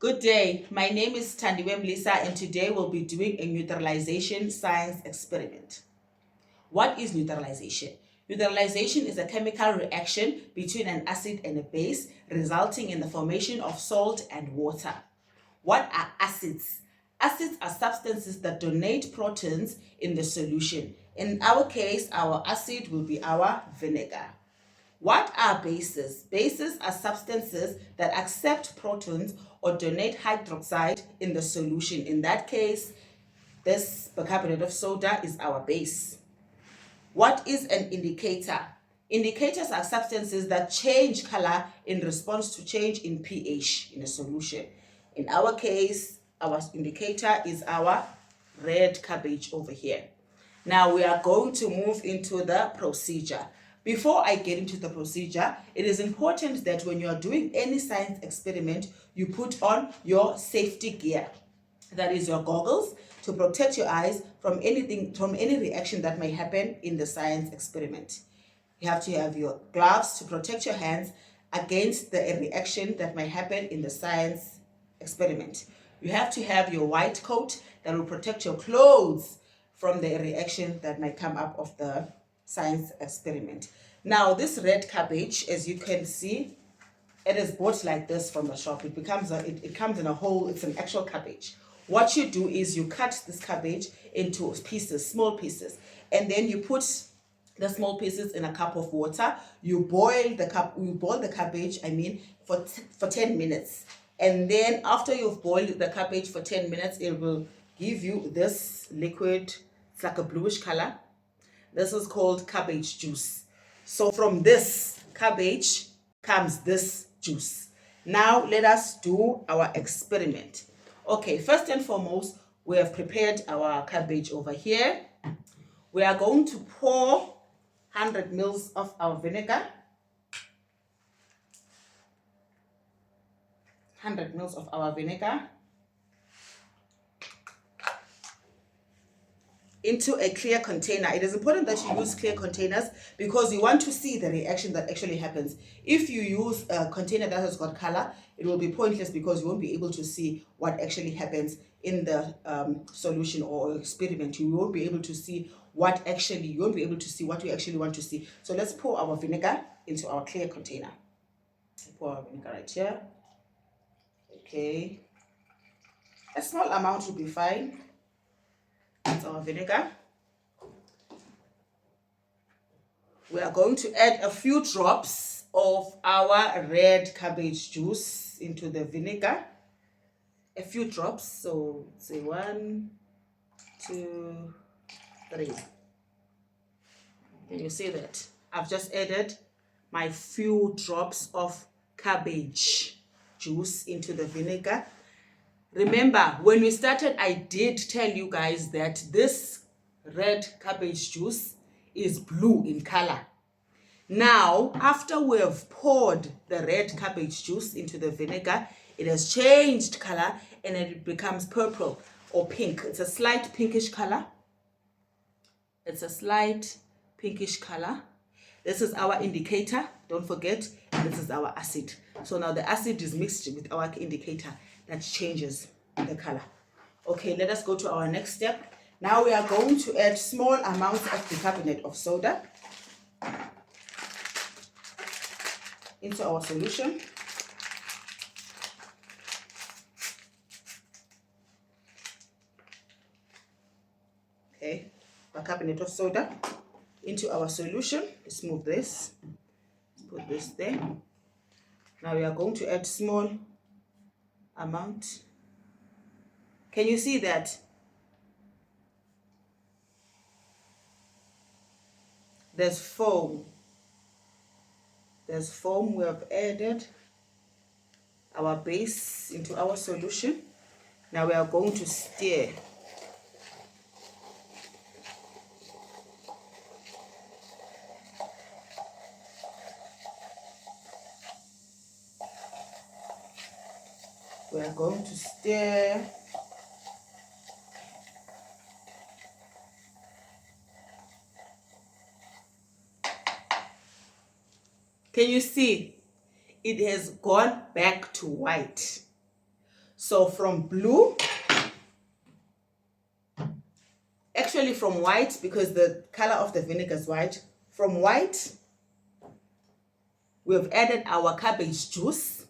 Good day, my name is Tandiwe Mlisa and today we'll be doing a neutralization science experiment. What is neutralization? Neutralization is a chemical reaction between an acid and a base resulting in the formation of salt and water. What are acids? Acids are substances that donate protons in the solution. In our case, our acid will be our vinegar. What are bases? Bases are substances that accept protons or donate hydroxide in the solution. In that case, this bicarbonate of soda is our base. What is an indicator? Indicators are substances that change color in response to change in pH in a solution. In our case, our indicator is our red cabbage over here. Now we are going to move into the procedure. Before I get into the procedure, it is important that when you are doing any science experiment, you put on your safety gear. That is your goggles to protect your eyes from any reaction that may happen in the science experiment. You have to have your gloves to protect your hands against the reaction that may happen in the science experiment. You have to have your white coat that will protect your clothes from the reaction that might come up of the science experiment. Now this red cabbage, as you can see, it is bought like this from the shop. It comes in a whole, it's an actual cabbage. What you do is you cut this cabbage into pieces, small pieces, and then you put the small pieces in a cup of water. You boil the cabbage, for 10 minutes. And then after you've boiled the cabbage for 10 minutes, it will give you this liquid. It's like a bluish color. This is called cabbage juice. So from this cabbage comes this juice. Now let us do our experiment. Okay, first and foremost, we have prepared our cabbage over here. We are going to pour 100 mils of our vinegar. 100 mils of our vinegar into a clear container. It is important that you use clear containers because you want to see the reaction that actually happens. If you use a container that has got color, it will be pointless because you won't be able to see what actually happens in the solution or experiment. You won't be able to see what you actually want to see. So let's pour our vinegar into our clear container. Pour our vinegar right here. Okay. A small amount will be fine. That's our vinegar. We are going to add a few drops of our red cabbage juice into the vinegar. A few drops, so say 1, 2, 3. Can you see that? I've just added my few drops of cabbage juice into the vinegar. Remember, when we started, I did tell you guys that this red cabbage juice is blue in color. Now, after we have poured the red cabbage juice into the vinegar, it has changed color and it becomes purple or pink. It's a slight pinkish color. This is our indicator, don't forget, and this is our acid. So now the acid is mixed with our indicator. That changes the color. Okay, let us go to our next step. Now we are going to add small amounts of bicarbonate of soda into our solution. Okay, bicarbonate of soda into our solution. Let's move this. Let's put this there. Now we are going to add small amount. Can you see that? There's foam. We have added our base into our solution. Now we are going to stir. We are going to stir. Can you see? It has gone back to white. So from blue, actually from white, because the color of the vinegar is white, from white, we have added our cabbage juice.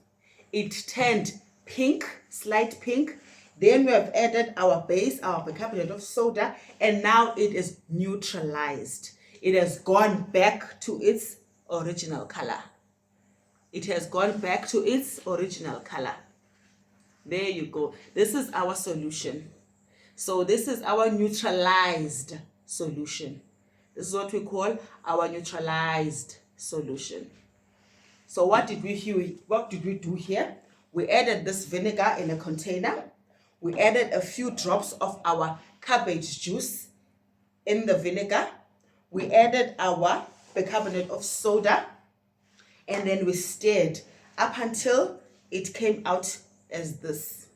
It turned pink, slight pink. Then we have added our base, our bicarbonate of soda, and now it is neutralized. It has gone back to its original color. It has gone back to its original color. There you go. This is our solution. So this is our neutralized solution. This is what we call our neutralized solution. So what did we do here? We added this vinegar in a container. We added a few drops of our cabbage juice in the vinegar. We added our bicarbonate of soda, and then we stirred up until it came out as this.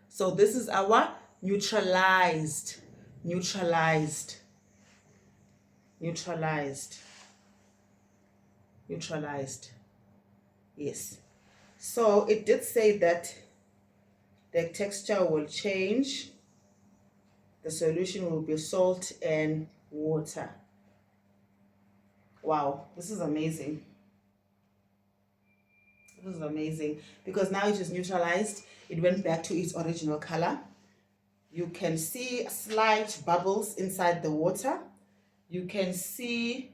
So this is our neutralized. Yes. So it did say that the texture will change. The solution will be salt and water. Wow, this is amazing. This is amazing because now it is neutralized. It went back to its original color. You can see slight bubbles inside the water. You can see,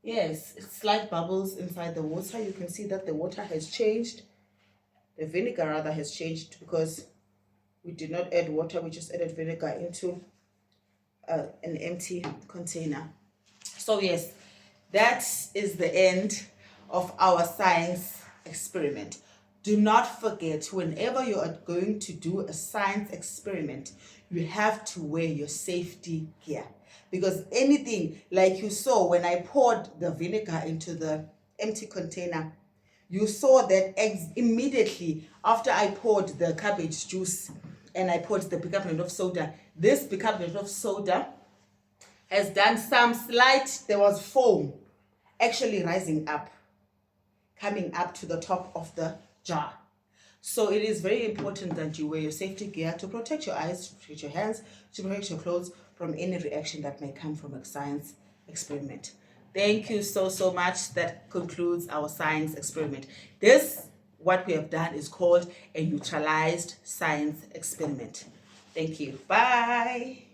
yes, slight bubbles inside the water. You can see that the water has changed. The vinegar rather has changed because we did not add water. We just added vinegar into an empty container. So yes, that is the end of our science experiment. Do not forget, whenever you are going to do a science experiment, you have to wear your safety gear. Because anything, like you saw when I poured the vinegar into the empty container, you saw that immediately after I poured the cabbage juice and I poured the bicarbonate of soda, this bicarbonate of soda has done some slight, there was foam actually rising up, coming up to the top of the jar. So it is very important that you wear your safety gear to protect your eyes, to protect your hands, to protect your clothes from any reaction that may come from a science experiment. Thank you so much. That concludes our science experiment. What we have done is called a neutralized science experiment. Thank you. Bye.